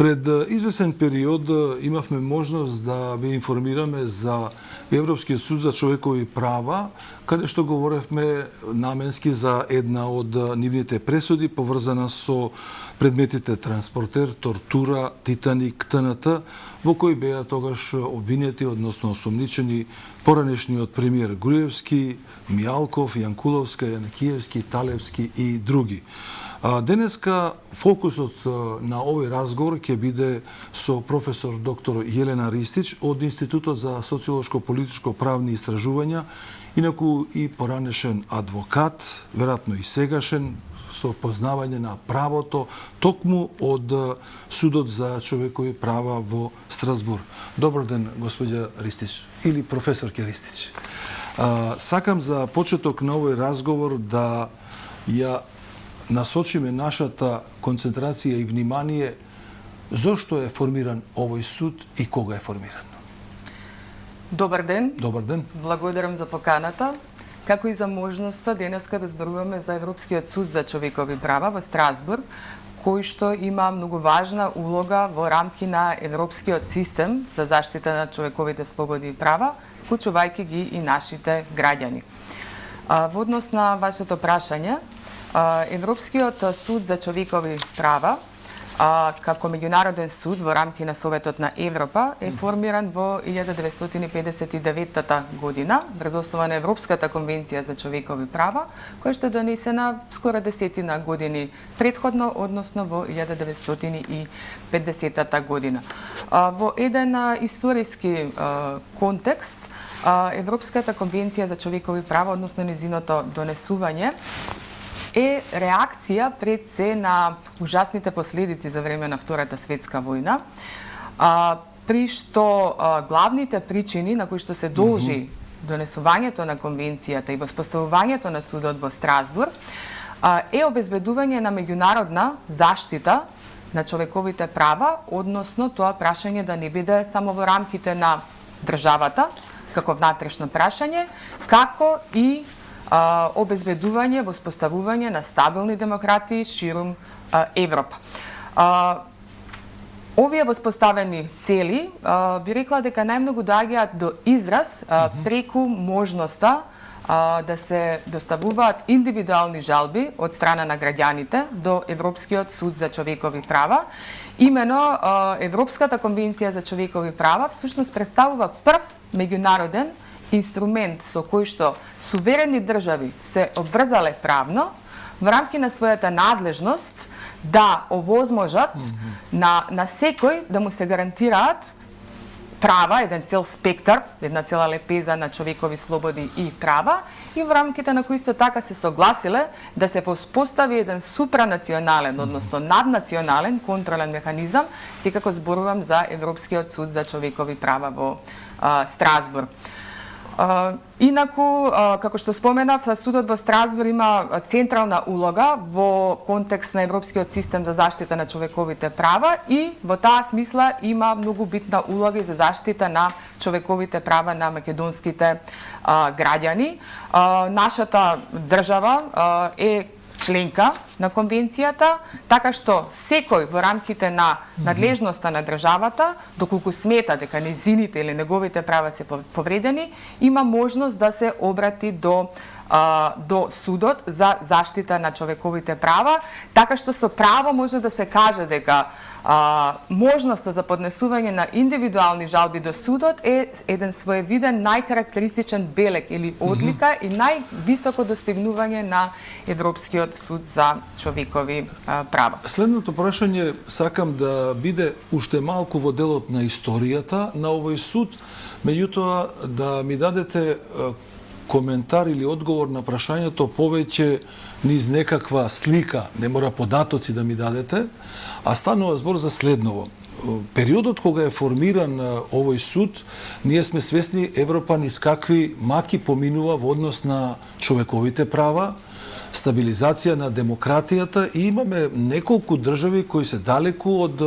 Пред извесен период имавме можност да ве информираме за Европскиот суд за човекови права, каде што говоревме наменски за една од нивните пресуди поврзана со предметите транспортер, тортура, Титаник, ТНТ, во кои беа тогаш обвинети, односно осомничени поранешниот премиер Груевски, Мијалков, Јанкуловска, Јанакиевски, Талевски и други. Денеска фокусот на овој разговор ќе биде со професор доктор Јелена Ристич од Институтот за социолошко-политичко правни истражувања, инаку и поранешен адвокат, веројатно и сегашен, со познавање на правото, токму од Судот за човекови права во Страсбур. Добар ден, господја Ристич, или професорке Ристич. Сакам за почеток на овој разговор да ја насочиме нашата концентрација и внимание зошто е формиран овој суд и кога е формиран. Добар ден. Добар ден. Благодарам за поканата, како и за можноста денеска да зборуваме за Европскиот суд за човекови права во Страсбург, кој што има многу важна улога во рамки на европскиот систем за заштита на човековите слободи и права, вклучувајќи ги и нашите граѓани. Во однос на вашето прашање, Европскиот суд за човекови права како меѓународен суд во рамки на Советот на Европа е формиран во 1959 година врз основа на Европската конвенција за човекови права, која што е донесена скоро 10 години претходно, односно во 1950 година. Во еден историски контекст, Европската конвенција за човекови права, односно незиното донесување, е реакција пред се на ужасните последици за време на Втората светска војна, при што главните причини на кои што се должи донесувањето на конвенцијата и воспоставувањето на судот во Страсбург е обезбедување на меѓународна заштита на човековите права, односно тоа прашање да не биде само во рамките на државата, како внатрешно прашање, како и обезбедување, воспоставување на стабилни демократии ширум Европа. Овие воспоставени цели би рекла дека најмногу доаѓаат до израз преку можноста да се доставуваат индивидуални жалби од страна на граѓаните до Европскиот суд за човекови права. Имено Европската конвенција за човекови права всушност представува прв меѓународен инструмент со кој што суверени држави се обврзале правно во рамки на својата надлежност да овозможат на секој да му се гарантираат права, еден цел спектар, една цела лепеза на човекови слободи и права, и во рамките на кои исто така се согласиле да се воспостави еден супранационален, односно наднационален контролен механизам, секако зборувам за Европскиот суд за човекови права во Страсбург. Инаку, како што споменав, судот во Страсбург има централна улога во контекст на Европскиот систем за заштита на човековите права и во таа смисла има многу битна улога и за заштита на човековите права на македонските граѓани. Нашата држава е членка на конвенцијата, така што секој во рамките на надлежноста на државата, доколку смета дека незините или неговите права се повредени, има можност да се обрати до судот за заштита на човековите права, така што со право може да се каже дека можноста за поднесување на индивидуални жалби до судот е еден своевиден најкарактеристичен белег или одлика и највисоко достигнување на Европскиот суд за човекови права. Следното прашање сакам да биде уште малку во делот на историјата на овој суд, меѓутоа да ми дадете коментар или одговор на прашањето повеќе низ некаква слика, не мора податоци да ми дадете, а станува збор за следново. Периодот кога е формиран овој суд, ние сме свесни Европа низ какви маки поминува во однос на човековите права, стабилизација на демократијата и имаме неколку држави кои се далеку од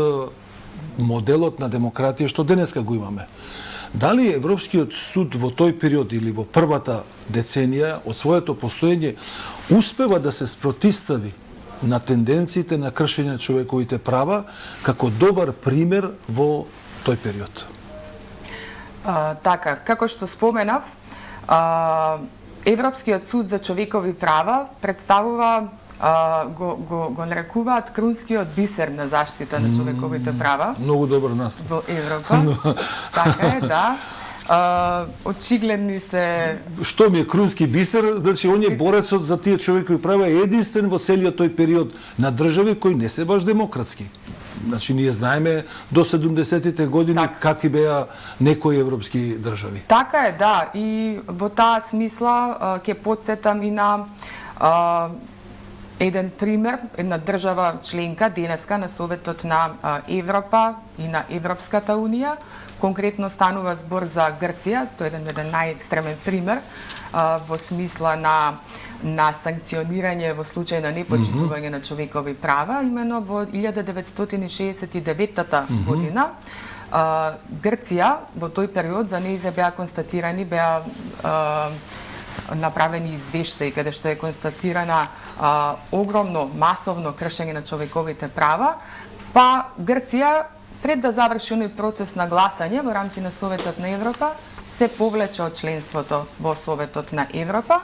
моделот на демократија што денеска го имаме. Дали Европскиот суд во тој период или во првата деценија од своето постоење успева да се спротистави на тенденциите на кршење на човековите права како добар пример во тој период. Така, како што споменав, Европскиот суд за човекови права представува го нарекуваат крунскиот бисер на заштита на човековите права. Многу добар наслов. Во Европа. Така е, да. Очигледни се... Што ми е крунски бисер? Значи, он е борецот за тие човекови права е единствен во целиот тој период на држави кои не се баш демократски. Значи, ние знаеме до 70-тите години какви беа некои европски држави. Така е, да. И во таа смисла ќе потсетам и на еден пример, една држава членка денеска на Советот на Европа и на Европската унија. Конкретно станува збор за Грција, тој е еден најекстремен пример во смисла на санкционирање во случај на непочитување на човекови права. Имено во 1969 година Грција во тој период за нејзе беа констатирани, беа направени извештаи каде што е констатирана огромно, масовно кршење на човековите права, па Грција пред да заврши оној процес на гласање во рамки на Советот на Европа, се повлече од членството во Советот на Европа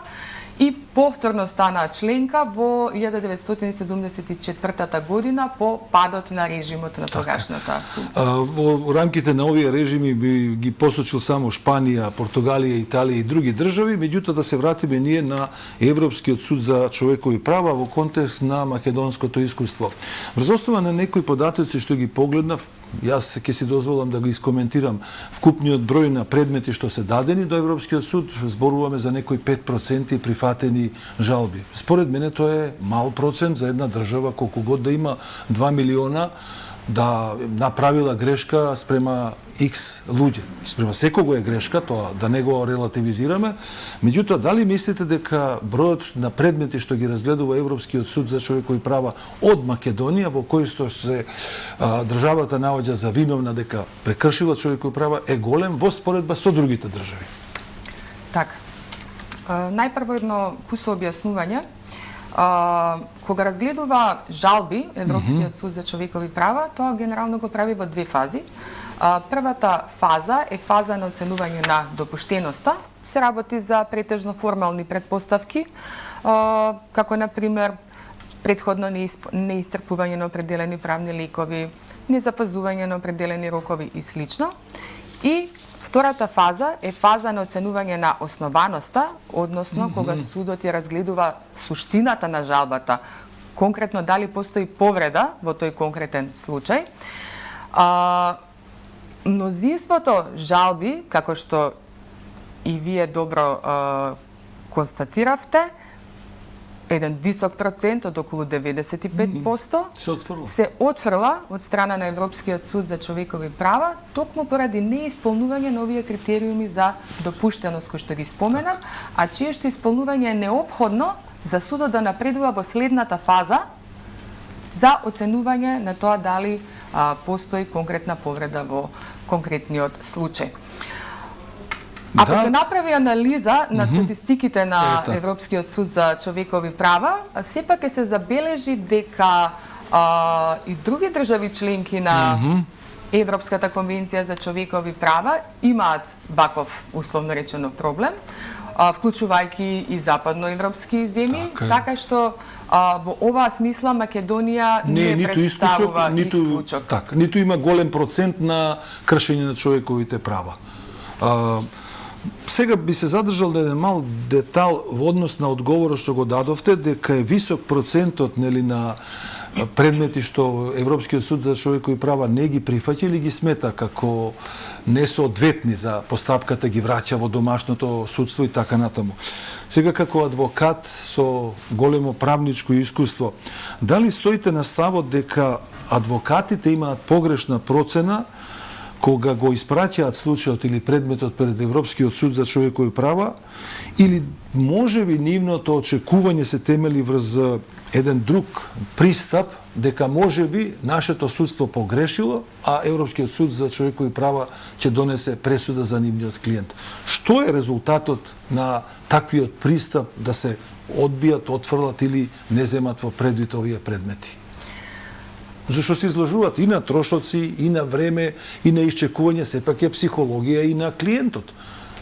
и повторно стана членка во 1974 година по падот на режимот на тогашната. Во рамките на овие режими би ги посочил само Шпанија, Португалија, Италија и други држави, меѓутоа да се вратиме ние на Европскиот суд за човекови права во контекст на македонското искуство. Врз основа на некои податоци што ги погледнав, јас ќе си дозволам да го искоментирам. Вкупниот број на предмети што се дадени до Европскиот суд, зборуваме за некои 5% прифатени жалби. Според мене тоа е мал процент за една држава, колку год да има 2 милиона, да направила грешка спрема X луѓе. Спрема секого е грешка, тоа да не го релативизираме. Меѓутоа, дали мислите дека бројот на предмети што ги разгледува Европскиот суд за човекови права од Македонија, во кој што се државата наоѓа за виновна дека прекршила човекови права, е голем во споредба со другите држави? Така. Најпрво едно кусо објаснување. Кога разгледува жалби Европскиот суд за човекови права, тоа генерално го прави во две фази. Првата фаза е фаза на оценување на допуштеноста. Се работи за претежно формални предпоставки, како на пример претходно неисцрпување на определени правни лекови, незапазување на определени рокови и слично. И втората фаза е фаза на оценување на основаноста, односно кога судот ја разгледува суштината на жалбата, конкретно дали постои повреда во тој конкретен случај. Мнозинството жалби, како што и вие добро констатиравте, еден висок процент од околу 95% се отфрла од страна на Европскиот суд за човекови права, токму поради неисполнување на овие критериуми за допуштеност кои што ги споменав, а чие што исполнување е неопходно за судот да напредува во следната фаза за оценување на тоа дали постои конкретна повреда во конкретниот случај. Ако се направи анализа на статистиките на Европскиот суд за човекови права, сепак ќе се забележи дека и други држави членки на Европската конвенција за човекови права имаат ваков, условно речено, проблем, вклучувајќи и западноевропски земји, така што во оваа смисла Македонија не представува исклучок. Така, ниту има голем процент на кршење на човековите права. Сега би се задржал на еден мал детал во однос на одговорот што го дадовте, дека е висок процентот на предмети што Европскиот суд за човекови права не ги прифаќа или ги смета како несоодветни за постапката, ги враќа во домашното судство и така натаму. Сега како адвокат со големо правничко искуство, дали стоите на ставот дека адвокатите имаат погрешна процена кога го испраќаат случајот или предметот пред Европскиот суд за човекови права, или можеби нивното очекување се темели врз еден друг пристап, дека можеби нашето судство погрешило, а Европскиот суд за човекови права ќе донесе пресуда за нивниот клиент. Што е резултатот на таквиот пристап да се одбијат, отфрлат или не земат во предвид овие предмети. Зашто се изложуваат и на трошоци, и на време, и на исчекување, сепак е психологија и на клиентот.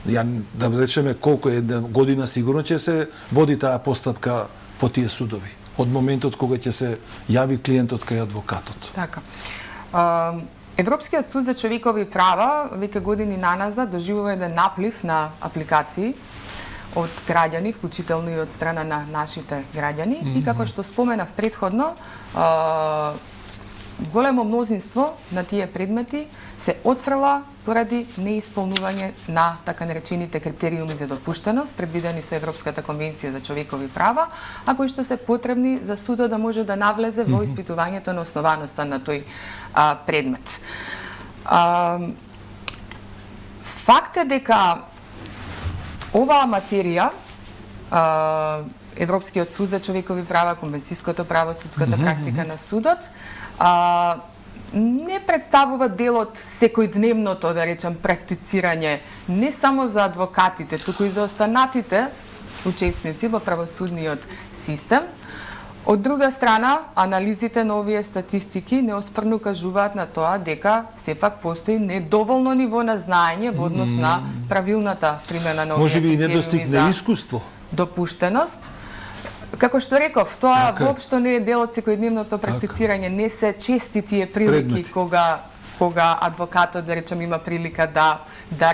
Ја, да речеме, колку една година сигурно ќе се води таа постапка по тие судови, од моментот кога ќе се јави клиентот кај адвокатот. Така. Европскиот суд за човекови права веќе години наназад доживува еден наплив на апликации од граѓани, вклучително и од страна на нашите граѓани. И како што споменав претходно, големо мнозинство на тие предмети се отфрла поради неисполнување на така наречените критериуми за допуштеност, предвидени со Европската конвенција за човекови права, а кои што се потребни за судот да може да навлезе во испитувањето на основаноста на тој предмет. Факт е дека оваа материја, Европскиот суд за човекови права, конвенцијското право, судската практика на судот, не представува дел од секојдневното, да речам, практицирање не само за адвокатите, туку и за останатите учесници во правосудниот систем. Од друга страна, анализите на овие статистики неоспорно кажуваат на тоа дека сепак постои недоволно ниво на знаење во однос на правилната примена на овие критериуми за недостигне искуство, допуштеност. Како што реков, тоа воопшто не е дел од секојдневното практицирање, не се чести тие прилики кога адвокатот, да речем, има прилика да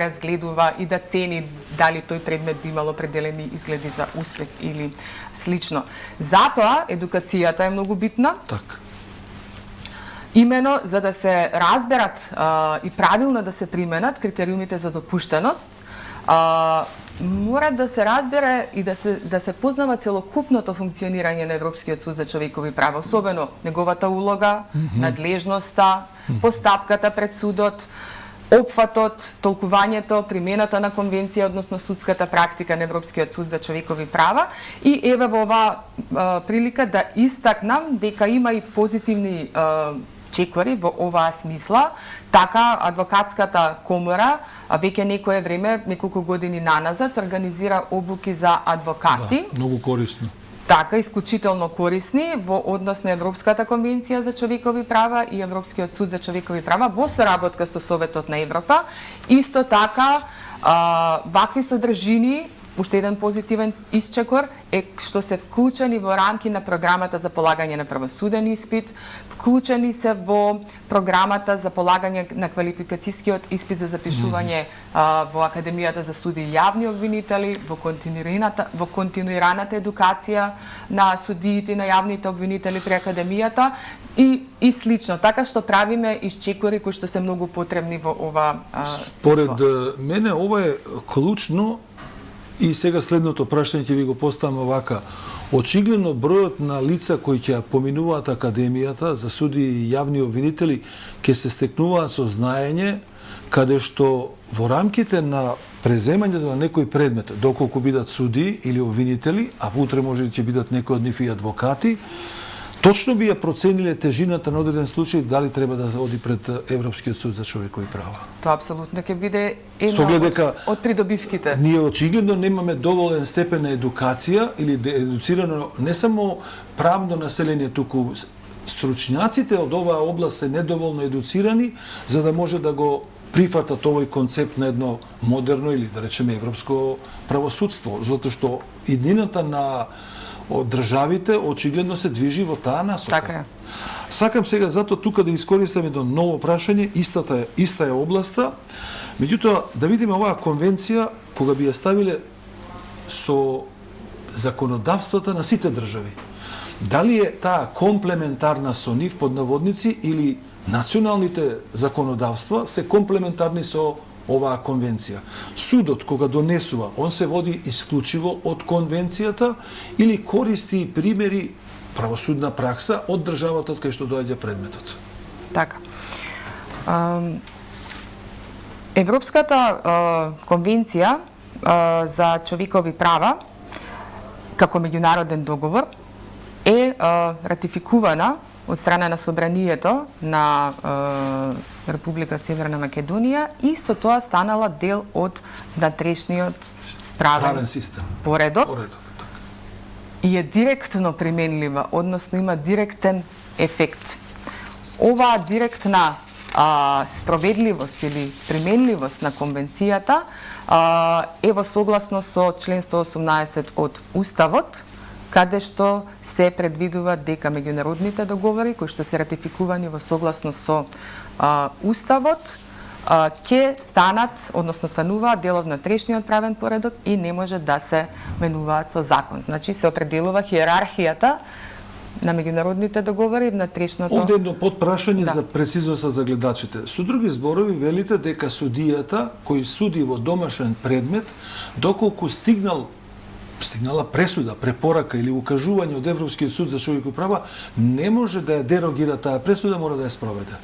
разгледува и да цени дали тој предмет би имал определени изгледи за успех или слично. Затоа едукацијата е многу битна. Така. Имено за да се разберат и правилно да се применат критериумите за допуштеност, мора да се разбере и да се познава целокупното функционирање на Европскиот суд за човекови права, особено неговата улога, надлежноста, постапката пред судот, опфатот, толкувањето, примената на конвенција, односно судската практика на Европскиот суд за човекови права. И еве во оваа прилика да истакнам дека има и позитивни чекори во оваа смисла. Така, адвокатската комора веќе некое време, неколку години наназад, организира обуки за адвокати. Да, многу корисно. Така, исклучително корисни во однос на Европската конвенција за човекови права и Европскиот суд за човекови права во соработка со Советот на Европа. Исто така, вакви содржини, уште еден позитивен исчекор е што се вклучени во рамки на програмата за полагање на правосуден испит, вклучени се во програмата за полагање на квалификацијскиот испит за запишување во Академијата за суди и јавни обвинители, во континуираната едукација на судиите на јавните обвинители при Академијата и слично. Така што правиме исчекори кои што се многу потребни во ова Според мене ова е клучно. И сега следното прашање ќе ви го поставам овака. Очигледно бројот на лица кои ќе поминуваат Академијата за суди и јавни обвинители ќе се стекнуваат со знаење каде што во рамките на преземањето на некој предмет, доколку бидат суди или обвинители, а утре може ќе бидат некои од нив и адвокати, точно би ја процениле тежината на одреден случај дали треба да оди пред Европскиот суд за човекови права. Тоа апсолутно ќе биде една од придобивките. Ние очигледно немаме доволен степен на едукација или едуцирано не само правно население, туку стручњаците од оваа област се недоволно едуцирани за да може да го прифатат овој концепт на едно модерно или да речеме европско правосудство, затоа што иднината на од државите очигледно се движи во таа насока. Така е. Сакам сега затоа тука да искористам едно ново прашање, иста е областа. Меѓутоа да видиме оваа конвенција кога би ја ставиле со законодавствата на сите држави. Дали е таа комплементарна со нив под наводници или националните законодавства се комплементарни со оваа конвенција. Судот кога донесува, он се води исклучиво од конвенцијата или користи примери правосудна пракса од државата од кај што доаѓа предметот. Така. Европската конвенција за човекови права како меѓународен договор е ратификувана од страна на собранието на Република Северна Македонија и со тоа станала дел од внатрешниот правен систем. Поредок. и е директно применлива, односно има директен ефект. Оваа директна справедливост или применливост на конвенцијата е во согласност со член 118 од Уставот, каде што се предвидува дека меѓународните договори кои што се ратификувани во согласност со Уставот ќе станат, односно стануваат дел од внатрешниот правен поредок и не може да се менуваат со закон. Значи се определува хиерархијата на меѓународните договори и внатрешното. Овде едно подпрашање за прецизноста за гледачите. Со други зборови велите дека судијата кој суди во домашен предмет, доколку стигнала пресуда, препорака или укажување од Европскиот суд за човекови права, не може да ја дерогира таа пресуда, мора да ја спроведе.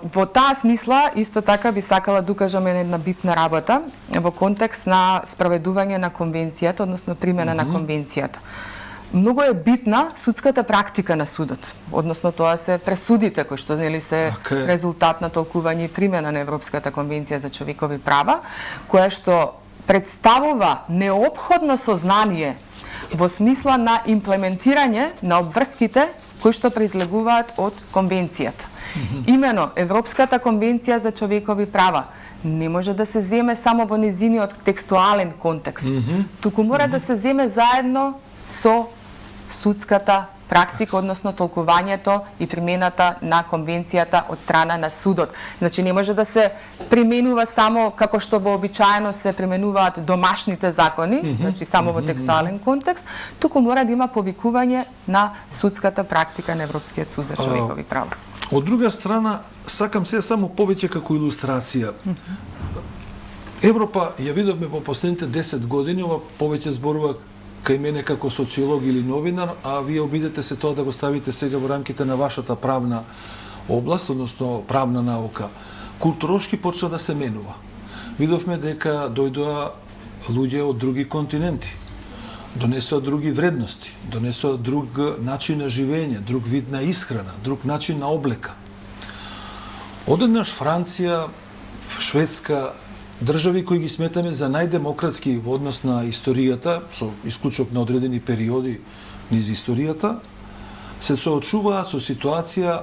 Во таа смисла, исто така би сакала да укажам една битна работа во контекст на спроведување на конвенцијата, односно примена на конвенцијата. Многу е битна судската практика на судот, односно тоа се пресудите кои што нели се резултат на толкување и примена на Европската конвенција за човекови права, која што представува неопходно сознание во смисла на имплементирање на обврските кои што произлегуваат од конвенцијата. Имено Европската конвенција за човекови права не може да се земе само во незиниот текстуален контекст, туку мора да се земе заедно со судската практика, односно толкувањето и примената на конвенцијата од страна на судот. Значи не може да се применува само како што вообичаено се применуваат домашните закони, значи само во текстуален контекст, туку мора да има повикување на судската практика на Европскиот суд за човекови права. Од друга страна, сакам се само повеќе како илустрација. Европа ја видовме во последните 10 години, ова повеќе зборува кај мене како социолог или новинар, а вие обидете се тоа да го ставите сега во рамките на вашата правна област, односно правна наука. Културошки почна да се менува. Видовме дека дојдоа луѓе од други континенти, донесоа други вредности, донесоа друг начин на живење, друг вид на исхрана, друг начин на облека. Одеднаш Франција, Шведска, држави кои ги сметаме за најдемократски во однос на историјата, со исклучок на одредени периоди низ историјата, се соочуваат со ситуација,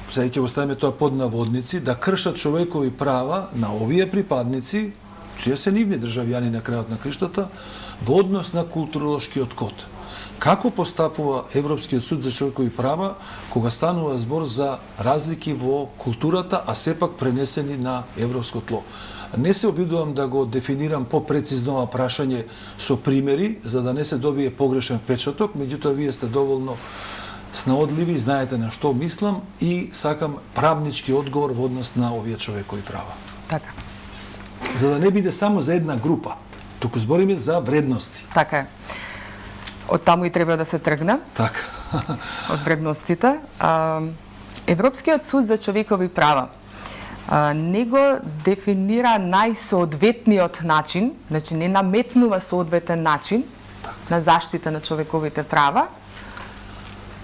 сега ќе го ставиме тоа под наводници, да кршат човекови права на овие припадници, тие се нивни државјани на крајот на криштата, во однос на културолошкиот код. Како постапува Европскиот суд за човекови права кога станува збор за разлики во културата, а сепак пренесени на европско тло? Не се обидувам да го дефинирам попрецизно ова прашање со примери, за да не се добие погрешен впечаток, меѓутоа вие сте доволно снаодливи, знаете на што мислам и сакам правнички одговор во однос на овие човекови права. Така. За да не биде само за една група, туку збориме за вредности. Така е. Од таму и треба да се тргне. Така. Од вредностите. Европскиот суд за човекови права не го дефинира најсоодветниот начин, значи не наметнува соодветен начин на заштита на човековите права,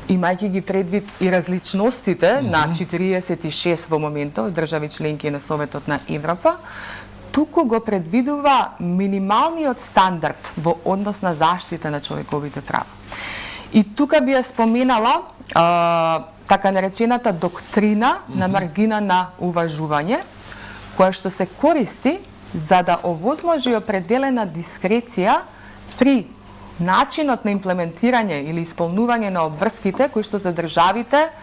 имајќи ги предвид и различностите на 46 во моментот држави членки на Советот на Европа, туку го предвидува минималниот стандард во однос на заштита на човековите права. И тука би ја споменала така наречената доктрина на маргина на уважување, која што се користи за да овозможи определена дискреција при начинот на имплементирање или исполнување на обврските кои што за државите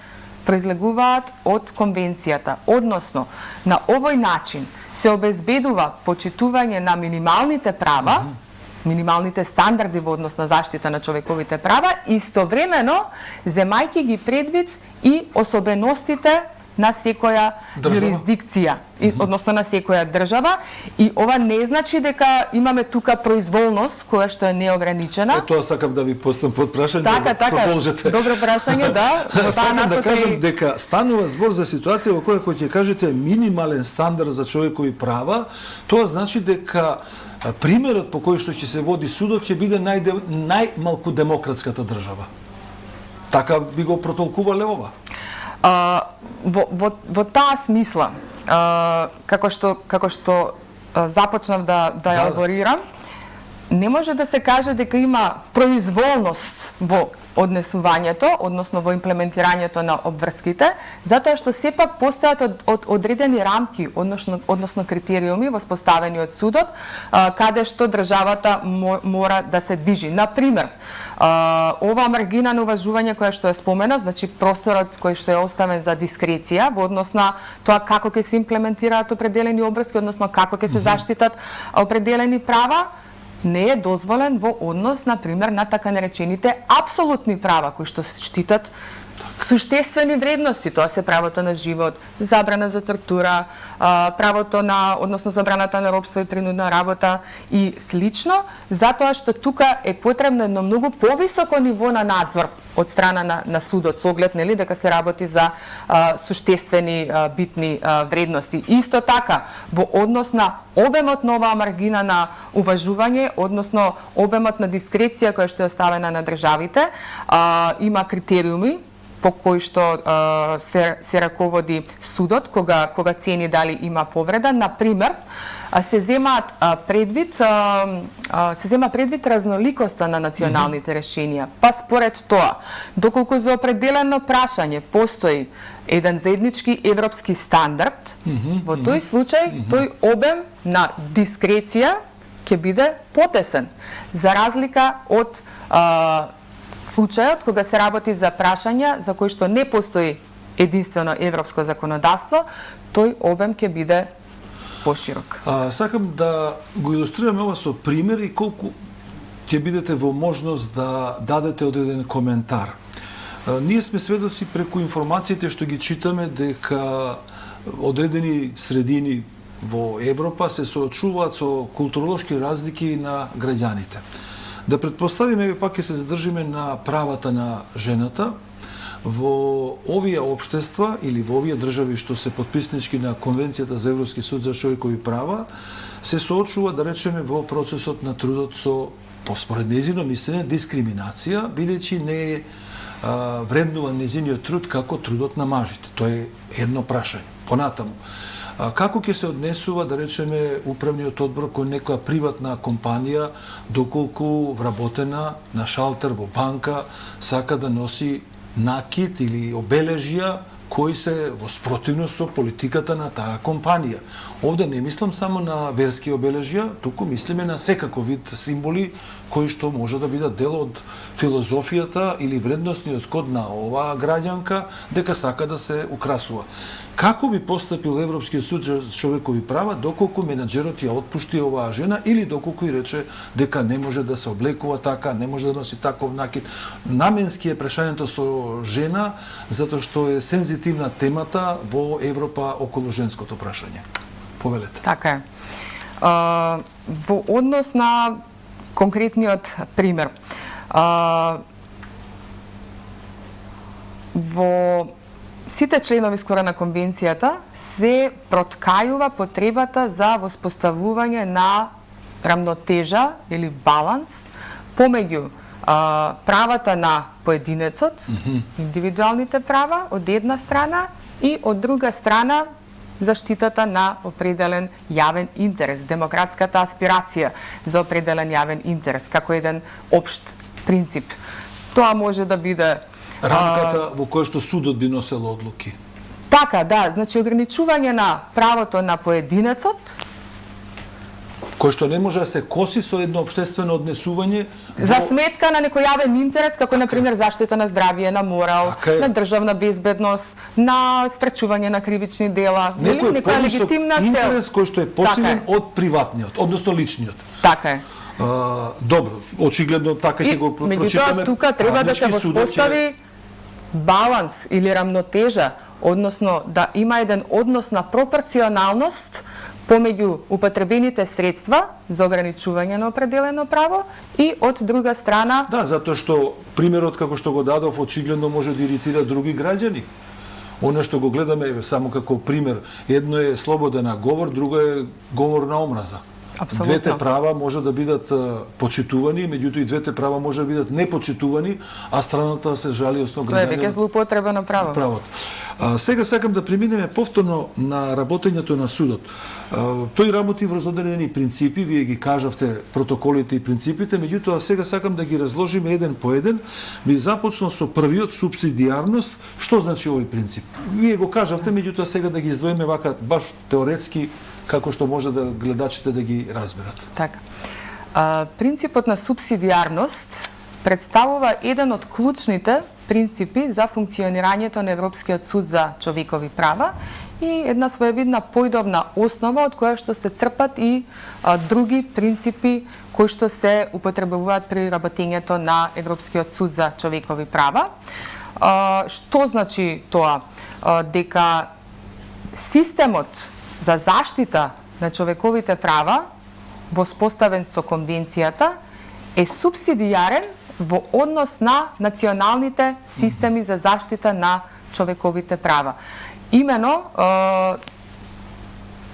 произлегуваат од конвенцијата. Односно, на овој начин се обезбедува почитување на минималните права, минималните стандарди во однос на заштита на човековите права, истовремено земајќи ги предвид и особеностите на секоја юрисдикција, односно на секоја држава, и ова не значи дека имаме тука произволност која што е неограничена. Тоа сакав да ви поставам под прашање, така, да продолжите. Добро прашање, да. Сакам да кажам дека станува збор за ситуација во која ќе кажете минимален стандард за човекови права, тоа значи дека примерот по кој што ќе се води судот ќе биде најмалку демократската држава. Така би го протолкувале ова? Во таа смисла, како што започнав да ја елаборирам, не може да се каже дека има произволност во однесувањето, односно во имплементирањето на обврските, затоа што сепак постојат од одредени рамки, односно критериуми воспоставени од судот, каде што државата мора да се движи. Например, ова маргина на уважување која што е споменав, значи просторот кој што е оставен за дискреција во однос на тоа како ќе се имплементираат определени обврски, односно како ќе се заштитат определени права, не е дозволен во однос, например, на така наречените апсолутни права, кои што штитат суштествени вредности, тоа се правото на живот, забрана за тортура, правото на, односно забраната на робство и принудна работа и слично, затоа што тука е потребно едно многу повисоко ниво на надзор од страна на судот, со оглед, нели, дека се работи за суштествени битни вредности. Исто така, во однос на обемот на оваа маргина на уважување, односно обемот на дискреција која што е оставена на државите, има критериуми по кои што се раководи судот кога цени дали има повреда. Например, се зема предвид разноликоста на националните решенија. Па според тоа, доколку за определено прашање постои еден заеднички европски стандард, во тој случај тој обем на дискреција ќе биде потесен, за разлика од случајот кога се работи за прашања за кои што не постои единствено европско законодавство, тој обем ќе биде поширок. Сакам да го илустрираме ова со пример и колку ќе бидете во можност да дадете одреден коментар. Ние сме сведоци преку информациите што ги читаме дека одредени средини во Европа се соочуваат со културолошки разлики на граѓаните. Да предпоставиме, пак ќе се задржиме на правата на жената, во овие општества или во овие држави што се потписнички на Конвенцијата за Европски суд за човекови права, се соочува, да речеме, во процесот на трудот со, според нејзино мислење, дискриминација, бидејќи не е вреднуван нејзиниот труд како трудот на мажите. Тоа е едно прашање. Понатаму, како ќе се однесува, да речеме, управниот одбор кон некоја приватна компанија, доколку вработена на шалтер во банка сака да носи накид или обележја кои се во спротивност со политиката на таа компанија. Овде не мислам само на верски обележја, туку мислиме на секаков вид символи кои што може да бидат дел од филозофијата или вредносниот код на оваа граѓанка дека сака да се украсува. Како би постапил Европскиот суд за човекови права доколку менаџерот ја отпушти оваа жена или доколку и рече дека не може да се облекува така, не може да носи таков накид? Наменски е прашањето со жена затоа што е сензитивна темата во Европа околу женското прашање. Повелете. Така е. Во однос на конкретниот пример, во сите членови скоро на конвенцијата се проткајува потребата за воспоставување на рамнотежа или баланс помеѓу правата на поединецот, индивидуалните права од една страна и од друга страна заштитата на определен јавен интерес, демократската аспирација за определен јавен интерес, како еден општ принцип. Тоа може да биде рамката во која што судот би носел одлуки. Така, да, значи ограничување на правото на поединецот, кој што не може да се коси со едно општествено однесување за сметка на некој јавен интерес, како на пример заштита на здравје, на морал, на државна безбедност, на спречување на кривични дела, некоја легитимна цел. Интерес кој што е посилен од приватниот, односно личниот. Така е. Добро, очигледно така ќе го прочитаме. Меѓутоа, тука треба да се воспостави баланс или рамнотежа, односно да има еден однос на пропорционалност помеѓу употребените средства за ограничување на определено право и од друга страна... Да, затоа што примерот како што го дадов очигледно може да иритира други граѓани. Оно што го гледаме само како пример, едно е слободен говор, друго е говор на омраза. Апсолутно. Двете права може да бидат почитувани, меѓутоа и двете права може да бидат непочитувани, а страната се жали основно Тоа е веќе злоупотреба на право. Правото. Сега сакам да преминеме повторно на работењето на судот. Тој работи врз одредени принципи, вие ги кажавте протоколите и принципите, меѓутоа сега сакам да ги разложиме еден по еден. Би започнал со првиот, субсидијарност. Што значи овој принцип? Вие го кажавте, меѓутоа сега да ги издвоиме вака баш теоретски, како што може да гледачите да ги разберат. Така. Принципот на субсидијарност представува еден од клучните принципи за функционирањето на Европскиот суд за човекови права и една своевидна појдовна основа од која што се црпат и други принципи кои што се употребуваат при работењето на Европскиот суд за човекови права. Што значи тоа? Дека системот за заштита на човековите права воспоставен со конвенцијата е субсидијарен во однос на националните системи за заштита на човековите права. Имено,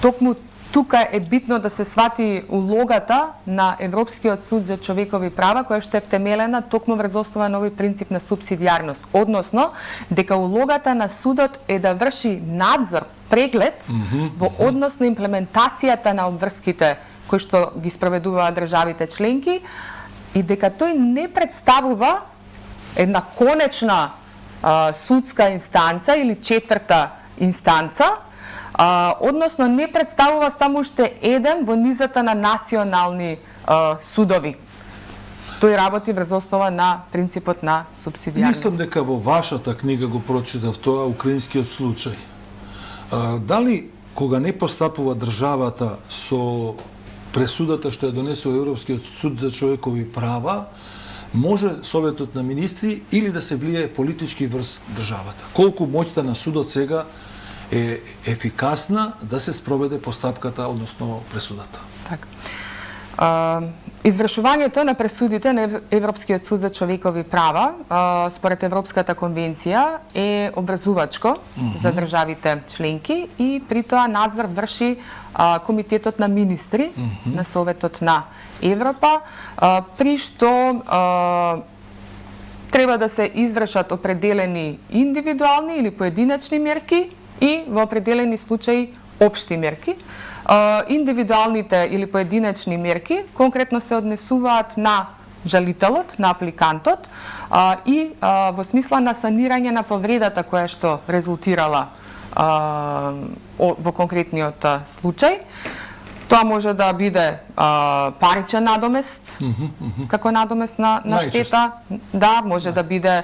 токму тука е битно да се свати улогата на Европскиот суд за човекови права, која што е втемелена токму врз основа на овој принцип на субсидијарност, односно дека улогата на судот е да врши надзор, преглед во однос на имплементацијата на обврските кои што ги спроведуваат државите членки и дека тој не представува една конечна судска инстанца или четврта инстанца, односно не представува само уште еден во низата на национални судови. Тој работи врз основа на принципот на субсидијарност. Мислам дека во вашата книга го прочитав тоа, украинскиот случај. Дали кога не постапува државата со пресудата што ја донесува Европскиот суд за човекови права, може Советот на министри или да се влијае политички врз државата? Колку моќта на судот сега е ефикасна да се спроведе постапката, односно пресудата? Така. Извршувањето на пресудите на Европскиот суд за човекови права според Европската конвенција е образувачко за државите членки и при тоа надзор врши Комитетот на министри на Советот на Европа, при што треба да се извршат определени индивидуални или поединечни мерки и во определени случаи општи мерки. Индивидуалните или поединечни мерки конкретно се однесуваат на жалителот, на апликантот и во смисла на санирање на повредата која што резултирала во конкретниот случај. Тоа може да биде паричен надомест, како надомест на штета, да, може да биде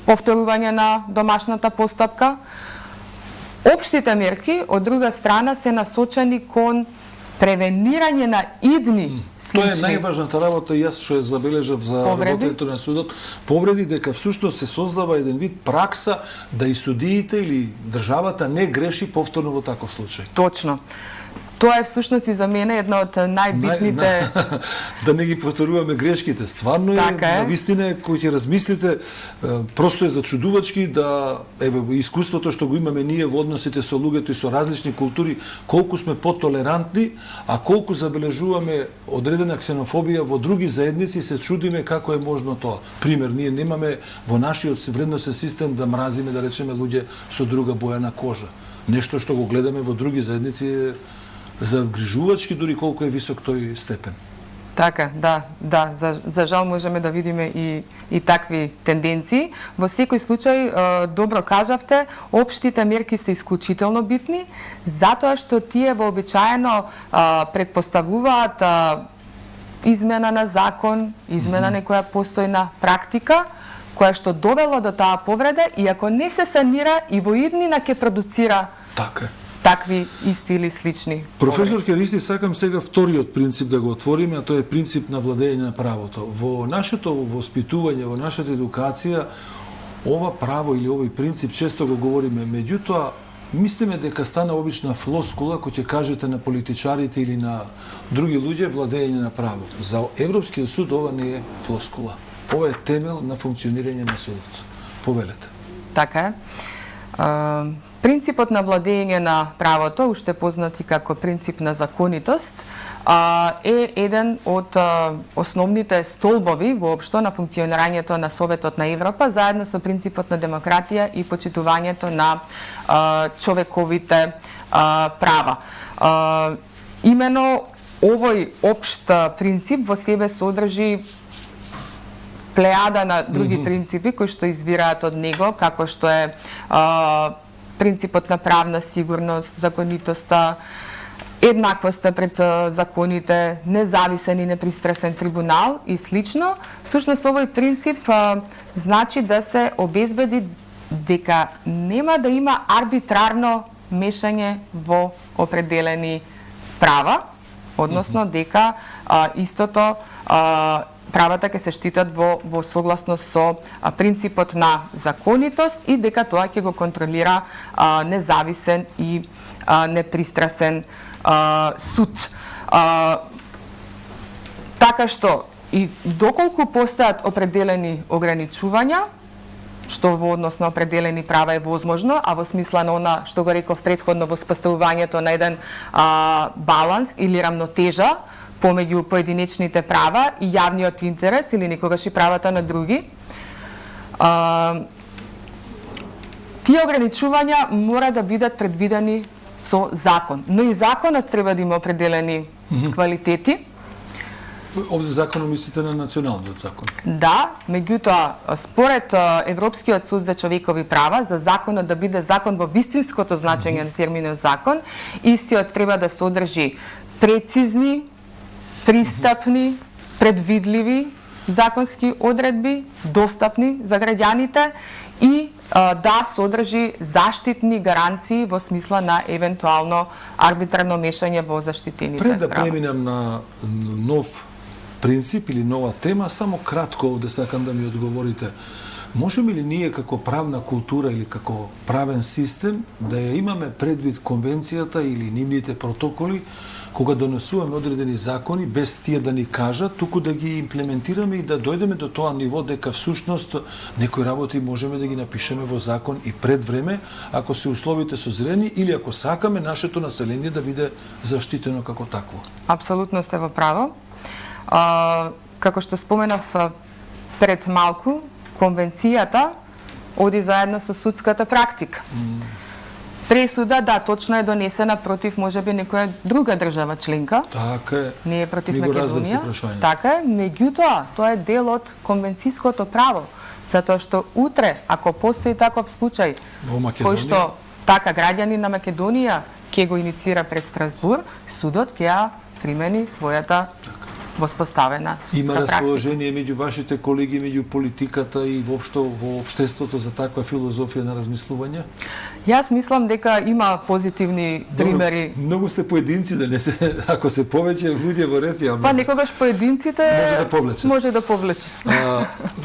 повторување на домашната постапка. Општите мерки, од друга страна, се насочени кон превенирање на идни слични. Тоа е најважната работа, јас што ја забележав за работењето на судот, повреди, дека всушност се создава еден вид пракса да и судиите или државата не греши повторно во таков случај. Точно. Тоа е всушност и за мене една од најбитните... Да не ги повторуваме грешките. Стварно е, навистина, кој ќе размислите, просто е зачудувачки да, искуството што го имаме ние во односите со луѓето и со различни култури, колку сме потолерантни, а колку забележуваме одредена ксенофобија во други заедници, се чудиме како е можно тоа. Пример, ние немаме во нашиот вредносен систем да мразиме, да речеме, луѓе со друга боја на кожа. Нешто што го гледаме во други заедници е загрижувачки, дури колку е висок тој степен. Така, да, за жал можеме да видиме и такви тенденции. Во секој случај, добро кажавте, општите мерки се исклучително битни, затоа што тие вообичаено предпоставуваат измена на закон, измена некоја постојна практика, која што довела до таа повреда и ако не се санира и во иднина ќе продуцира такви исти или слични. Професор Керисти, сакам сега вториот принцип да го отвориме, а тоа е принцип на владење на правото. Во нашето воспитување, во нашата едукација, ова право или овој принцип често го говориме, меѓутоа мислиме дека стана обична флоскула кој ќе кажете на политичарите или на други луѓе владење на правото. За Европскиот суд ова не е флоскула. Ова е темел на функционирање на судот. Повелете. Така е. Принципот на владење на правото, уште познати како принцип на законитост, е еден од основните столбови воопшто на функционирањето на Советот на Европа, заедно со принципот на демократија и почитувањето на човековите права. Имено овој општ принцип во себе содржи плејада на други принципи кои што извираат од него, како што е принципот на правна сигурност, законитоста, еднаквоста пред законите, независен и непристрасен трибунал и слично. Всушност овој принцип значи да се обезбеди дека нема да има арбитрарно мешање во определени права, односно дека истото правата ќе се штитат во согласност со принципот на законитост и дека тоа ќе го контролира независен и непристрасен суд. Така што и доколку постојат определени ограничувања, што во однос на определени права е возможно, а во смисла на она што го реков претходно во споставувањето на еден баланс или рамнотежа помеѓу поединечните права и јавниот интерес или некогаш и правата на други. Тие ограничувања мора да бидат предвидени со закон, но и законот треба да има определени квалитети. Овде законот мислите на националниот закон? Да, меѓутоа, според Европскиот суд за човекови права, за законот да биде закон во вистинското значење на терминот закон, истиот треба да содржи прецизни, пристапни, предвидливи законски одредби, достапни за граѓаните и да содржи заштитни гаранции во смисла на евентуално арбитрарно мешање во заштитените права. Пред да преминам на нов принцип или нова тема, само кратко овде сакам да ми одговорите. Можеме ли ние како правна култура или како правен систем да ја имаме предвид конвенцијата или нивните протоколи кога донесуваме одредени закони без тие да ни кажат, туку да ги имплементираме и да дојдеме до тоа ниво дека всушност некои работи можеме да ги напишеме во закон и пред време, ако се условите созрени или ако сакаме нашето население да биде заштитено како такво. Апсолутно сте во право. Како што споменав пред малку, конвенцијата оди заедно со судската практика. Пресуда, да, точно е донесена против можеби некоја друга држава членка. Така е. Не е против Ми го Македонија. разбрав прашањето. Така е, меѓутоа, тоа е дел од конвенцијското право. Затоа што утре, ако постои таков случај, Во Македонија? кој што така граѓани на Македонија ќе го иницира пред Страсбур, судот ќе ја примени својата воспоставена судска Има практика. расположение меѓу вашите колеги, меѓу политиката и воопшто во општеството за таква филозофија на размислување? Јас мислам дека има позитивни примери. Добро, многу сте поединци, да не се, ако се повеќе луѓе во ред, ја... Па некогаш поединците Може да повлече. Може да повлече.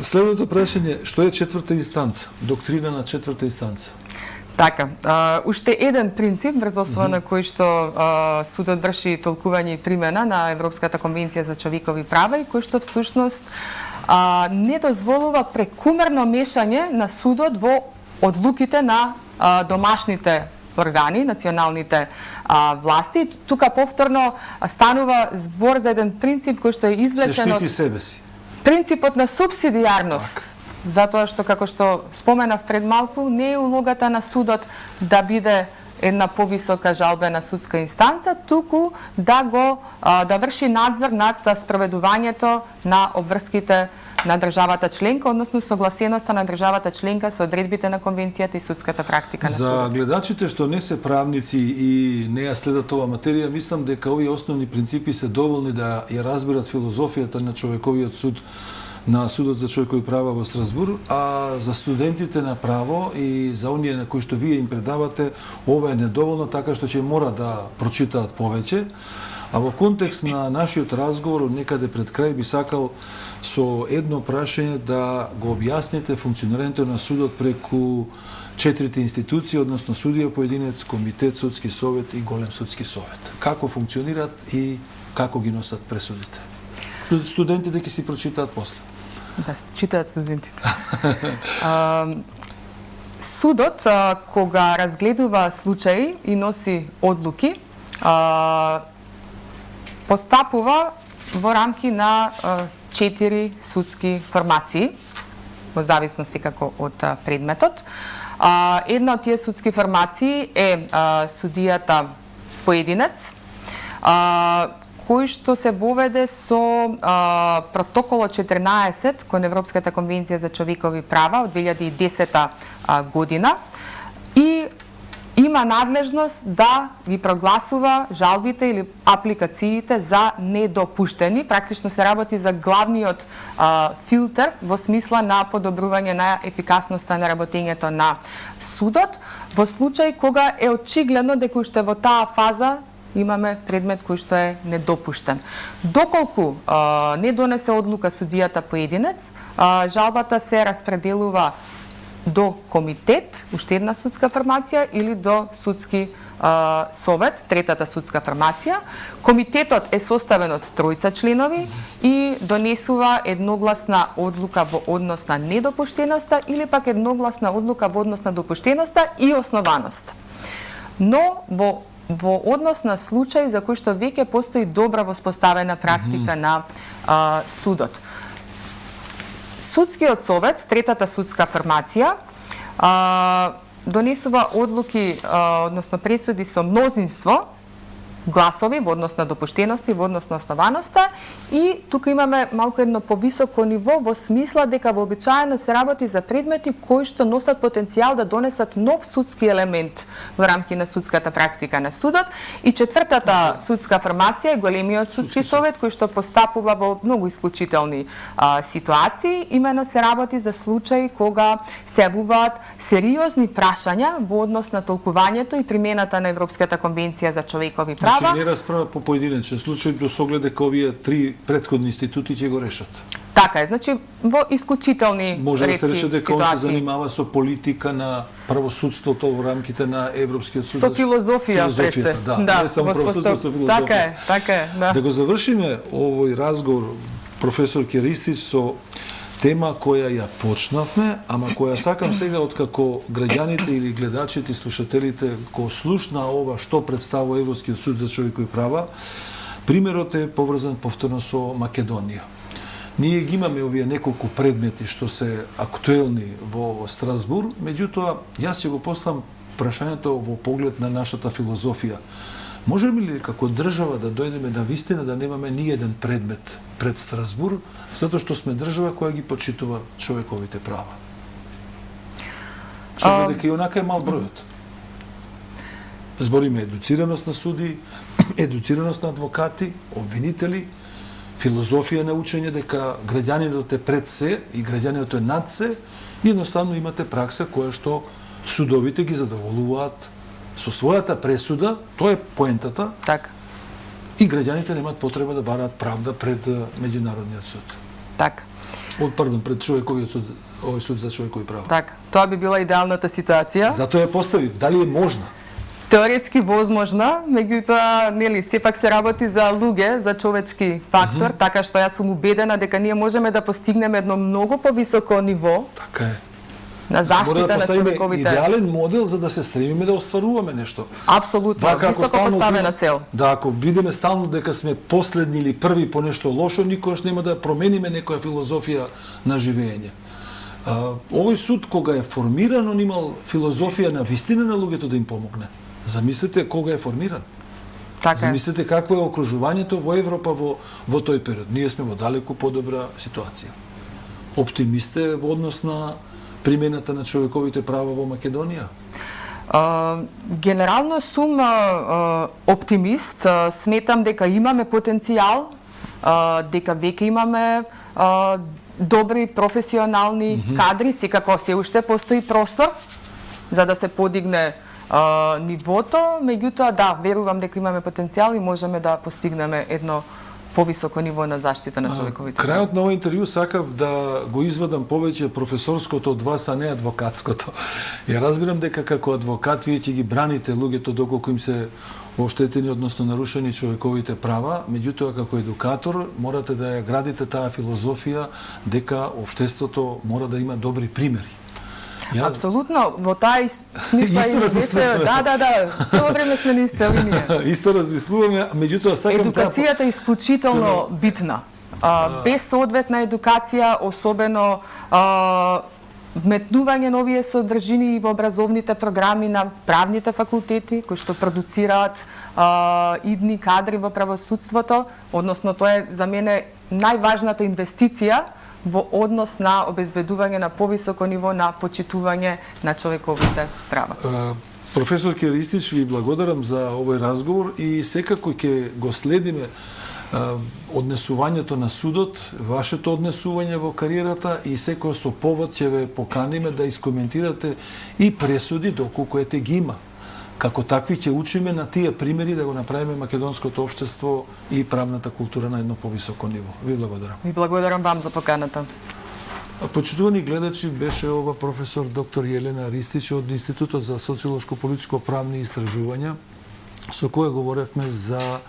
Следното прашање, што е четврта инстанца? Доктрина на четврта инстанца? Така, уште еден принцип врз основа на кој што судот врши толкување и примена на Европската конвенција за човекови права и кој што всушност не дозволува прекумерно мешање на судот во одлуките на домашните органи, националните власти. Тука повторно станува збор за еден принцип кој што е извлечен Се од штити себе си. принципот на субсидијарност. Затоа што, како што споменав пред малку, не е улогата на судот да биде една повисока жалбена судска инстанца, туку да да врши надзор над спроведувањето на обврските на државата членка, односно согласеноста на државата членка со одредбите на конвенцијата и судската практика на За судот. гледачите што не се правници и не ја следат ова материја, мислам дека овие основни принципи се доволни да ја разберат филозофијата на човековиот суд, на Судот за човекови права во Страсбур, а за студентите на право и за оние на кои што вие им предавате, ова е недоволно, така што ќе мора да прочитаат повеќе. А во контекст на нашиот разговор, некаде пред крај би сакал со едно прашање да го објасните функционирањето на судот преку четирите институции, односно судија поединец, комитет, судски совет и голем судски совет. Како функционираат и како ги носат пресудите? Студентите ќе си прочитаат после. Да, читаат студентите. Судот, кога разгледува случаи и носи одлуки, постапува во рамки на 4 судски формации, во зависност секако од предметот. Една од тие судски формации е судијата поединец, кој што се воведе со протоколот 14 кон Европската конвенција за човекови права од 2010 година и има надлежност да ги прогласува жалбите или апликациите за недопуштени. Практично се работи за главниот филтер во смисла на подобрување на ефикасноста на работењето на судот, во случај кога е очигледно дека уште во таа фаза имаме предмет кој што е недопуштен. Доколку не донесе одлука судијата поединец, жалбата се распределува до комитет, уште една судска формација, или до судски совет, третата судска формација. Комитетот е составен од 3 членови и донесува едногласна одлука во однос на недопуштеноста или пак едногласна одлука во однос на допуштеноста и основаност. Но во однос на случаи за кои што веќе постои добра воспоставена практика на судот. Судскиот совет, третата судска формација, донесува одлуки, односно пресуди со мнозинство гласови во однос на допуштеност и во однос на основаноста, и тука имаме малку едно повисоко ниво во смисла дека вообичаено се работи за предмети кои што носат потенцијал да донесат нов судски елемент во рамки на судската практика на судот. И четвртата судска формација е големиот судски совет кој што постапува во многу исклучителни ситуации. Имено се работи за случаи кога се јавуваат сериозни прашања во однос на толкувањето и примената на Европската конвенција за човекови права. Значи не расправа по поединечен случај, до соглед дека овие 3 претходни институти ќе го решат. Така е, значи во исклучителни може да се рече дека он се ситуации. занимава со политика на правосудството во рамките на Европскиот суд. Со филозофија, пред се. не само правосудство, со филозофија. Така е, да. Да го завршиме овој разговор, професор Керистич, со тема која ја почнавме, ама која сакам сега, откако граѓаните или гледачите и слушателите го слушна ова што представува Европскиот суд за човекови права, примерот е поврзан повторно со Македонија. Ние ги имаме овие неколку предмети што се актуелни во Страсбур, меѓутоа јас ќе го поставам прашањето во поглед на нашата филозофија. Можеме ли како држава да дојдеме на вистина да немаме ни еден предмет пред Страсбур, затоа што сме држава која ги почитува човековите права? Што дека и онака е мал бројот. Збориме едуцираност на суди, едуцираност на адвокати, обвинители, филозофија на учење дека граѓанинот е пред се и граѓанинот е над се, и едноставно имате пракса која што судовите ги задоволуваат со својата пресуда, тоа е поентата. Така. И граѓаните немаат потреба да бараат правда пред меѓународниот суд. Така. Пред човековиот суд, овој суд за човекови права. Така. Тоа би била идеалната ситуација. Затоа ја поставив. Дали е можна? Теоретски возможна, меѓутоа, нели, сепак се работи за луѓе, за човечки фактор, така што јас сум убедена дека ние можеме да постигнеме едно многу повисоко ниво Така е. на заштита на човековите. Идеален модел за да се стремиме да остваруваме нешто. Апсолутно, високо поставена цел. Да, ако бидеме стално дека сме последни или први по нешто лошо, никогаш нема да промениме некоја филозофија на живење. Овој суд кога е формиран, он имал филозофија на вистина на луѓето да им помогне. Замислете кога е формиран. Така е. Замислете какво е окружувањето во Европа во тој период. Ние сме во далеку подобра ситуација. Оптимисте во однос на примената на човековите права во Македонија? Генерално сум оптимист. Сметам дека имаме потенцијал, дека веќе имаме добри професионални кадри, секако се уште постои простор за да се подигне нивото, меѓутоа да, верувам дека имаме потенцијал и можеме да постигнеме едно повисоко ниво на заштита на човековите права. Крајот на овој интервју сакав да го извадам повеќе професорското од вас, а не адвокатското. Ја разбирам дека како адвокат вие ќе ги браните луѓето доколку им се оштетени, односно нарушени човековите права, меѓутоа како едукатор морате да ја градите таа филозофија дека општеството мора да има добри примери. Апсолутно, во тај смисла Исто размислуваме. Да, цело време сме на иста линија. Исто размислуваме, меѓутоа сакам Едукацијата е исклучително битна. Без соодветна едукација, особено вметнување на овие содржини во образовните програми на правните факултети, кои што продуцираат идни кадри во правосудството, односно тоа е за мене најважната инвестиција во однос на обезбедување на повисоко ниво на почитување на човековите права. Професор Ристич, ви благодарам за овој разговор и секако ќе го следиме однесувањето на судот, вашето однесување во кариерата и секој со повод ќе ве поканиме да искоментирате и пресуди доколку ете ги има. Како такви ќе учиме на тие примери да го направиме македонското општество и правната култура на едно повисоко ниво. Ви благодарам. Ви благодарам вам за поканата. Почитувани гледачи, беше ова професор доктор Јелена Ристич од Институтот за социолошко-политичко правни истражувања, со која говоревме за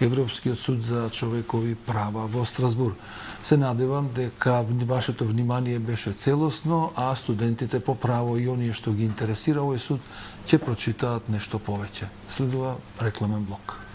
Европскиот суд за човекови права во Страсбур. Се надевам дека вашето внимание беше целосно, а студентите по право и оние што ги интересира овој суд ќе прочитаат нешто повеќе. Следува рекламен блок.